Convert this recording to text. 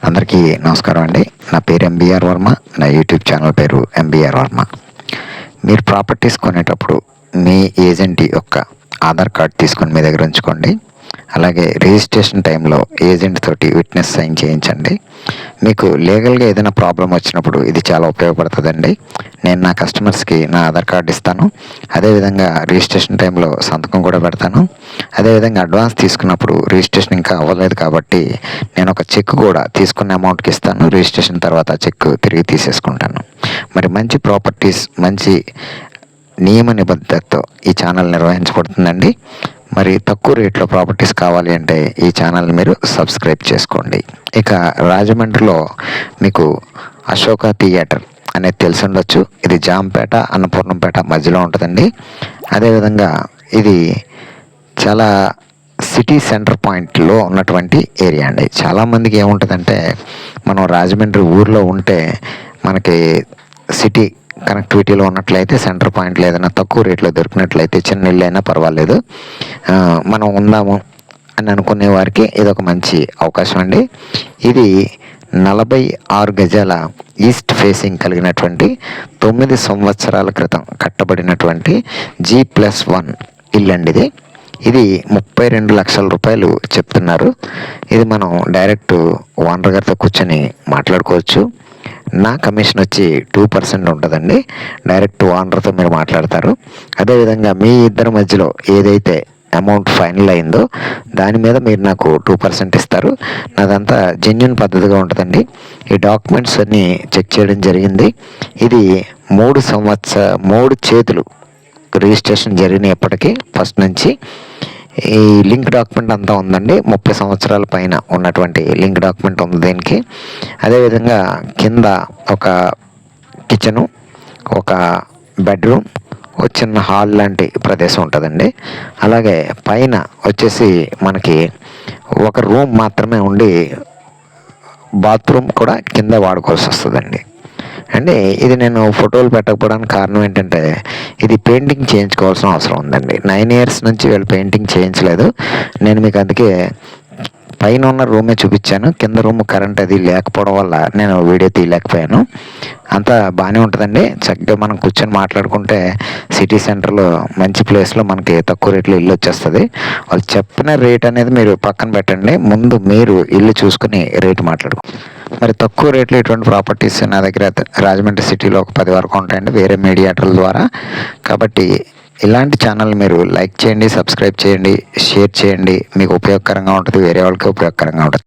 అందరికీ నమస్కారం అండి. నా పేరు ఎంబీఆర్ వర్మ. నా యూట్యూబ్ ఛానల్ పేరు ఎంబీఆర్ వర్మ. మీరు ప్రాపర్టీస్ కొనేటప్పుడు మీ ఏజెంట్ యొక్క ఆధార్ కార్డ్ తీసుకొని మీ దగ్గర ఉంచుకోండి. అలాగే రిజిస్ట్రేషన్ టైంలో ఏజెంట్ తోటి విట్నెస్ సైన్ చేయించండి. మీకు లీగల్గా ఏదైనా ప్రాబ్లం వచ్చినప్పుడు ఇది చాలా ఉపయోగపడుతుందండి. నేను నా కస్టమర్స్కి నా ఆధార్ కార్డు ఇస్తాను. అదేవిధంగా రిజిస్ట్రేషన్ టైంలో సంతకం కూడా పెడతాను. అదేవిధంగా అడ్వాన్స్ తీసుకున్నప్పుడు రిజిస్ట్రేషన్ ఇంకా అవ్వలేదు కాబట్టి నేను ఒక చెక్ కూడా తీసుకున్న అమౌంట్కి ఇస్తాను. రిజిస్ట్రేషన్ తర్వాత చెక్ తిరిగి తీసేసుకుంటాను. మరి మంచి ప్రాపర్టీస్, మంచి నియమ నిబద్ధతతో ఈ ఛానల్ నిర్వహించబడుతుందండి. మరి తక్కువ రేట్లో ప్రాపర్టీస్ కావాలి అంటే ఈ ఛానల్ని మీరు సబ్స్క్రైబ్ చేసుకోండి. ఇక రాజమండ్రిలో మీకు అశోక థియేటర్ అనేది తెలిసి ఉండొచ్చు. ఇది జాంపేట, అన్నపూర్ణంపేట మధ్యలో ఉంటుందండి. అదేవిధంగా ఇది చాలా సిటీ సెంటర్ పాయింట్లో ఉన్నటువంటి ఏరియా అండి. చాలామందికి ఏముంటుందంటే, మనం రాజమండ్రి ఊర్లో ఉంటే మనకి సిటీ కనెక్టివిటీలో ఉన్నట్లయితే సెంటర్ పాయింట్లో ఏదైనా తక్కువ రేట్లో దొరికినట్లయితే చిన్న ఇల్లు అయినా పర్వాలేదు, మనం ఉందాము అని అనుకునే వారికి ఇది ఒక మంచి అవకాశం అండి. ఇది 46 గజాల ఈస్ట్ ఫేసింగ్ కలిగినటువంటి 9 సంవత్సరాల క్రితం కట్టబడినటువంటి G+1 ఇల్లు అండి. ఇది 32 లక్షల రూపాయలు చెప్తున్నారు. ఇది మనం డైరెక్ట్ ఓనర్ గారితో కూర్చొని మాట్లాడుకోవచ్చు. నా కమిషన్ వచ్చి 2% ఉంటుందండి. డైరెక్ట్ ఓనర్తో మీరు మాట్లాడతారు. అదేవిధంగా మీ ఇద్దరి మధ్యలో ఏదైతే అమౌంట్ ఫైనల్ అయిందో దాని మీద మీరు నాకు 2% ఇస్తారు. నాదంతా జెన్యున్ పద్ధతిగా ఉంటుందండి. ఈ డాక్యుమెంట్స్ అన్నీ చెక్ చేయడం జరిగింది. ఇది 3 చేతులు రిజిస్ట్రేషన్ జరిగినప్పటికీ ఫస్ట్ నుంచి ఈ లింక్ డాక్యుమెంట్ అంతా ఉందండి. 30 సంవత్సరాల పైన ఉన్నటువంటి లింక్ డాక్యుమెంట్ ఉంది దీనికి. అదేవిధంగా కింద ఒక కిచెను, ఒక బెడ్రూమ్, ఒక చిన్న హాల్ లాంటి ప్రదేశం ఉంటుందండి. అలాగే పైన వచ్చేసి మనకి ఒక రూమ్ మాత్రమే ఉండి బాత్రూమ్ కూడా కింద వాడుకోవాల్సి వస్తుందండి. అంటే ఇది నేను ఫోటోలు పెట్టకపోవడానికి కారణం ఏంటంటే, ఇది పెయింటింగ్ చేయించుకోవాల్సిన అవసరం ఉందండి. 9 years నుంచి వీళ్ళు పెయింటింగ్ చేయించలేదు. నేను మీకు అందుకే పైన ఉన్న రూమే చూపించాను. కింద రూమ్ కరెంట్ అది లేకపోవడం వల్ల నేను వీడియో తీయలేకపోయాను. అంతా బాగానే ఉంటుందండి. చక్కగా మనం కూర్చొని మాట్లాడుకుంటే సిటీ సెంటర్లో మంచి ప్లేస్లో మనకి తక్కువ రేట్లో ఇల్లు వచ్చేస్తుంది. వాళ్ళు చెప్పిన రేట్ అనేది మీరు పక్కన పెట్టండి. ముందు మీరు ఇల్లు చూసుకుని రేటు మాట్లాడుకో. మరి తక్కువ రేట్లో ఇటువంటి ప్రాపర్టీస్ నా దగ్గర రాజమండ్రి సిటీలో ఒక 10 వరకు ఉంటాయండి, వేరే మీడియేటర్ల ద్వారా. కాబట్టి ఇలాంటి ఛానల్ మీరు లైక్ చేయండి, సబ్స్క్రైబ్ చేయండి, షేర్ చేయండి. మీకు ఉపయోగకరంగా ఉంటుంది, వేరే వాళ్ళకి ఉపయోగకరంగా ఉంటుంది.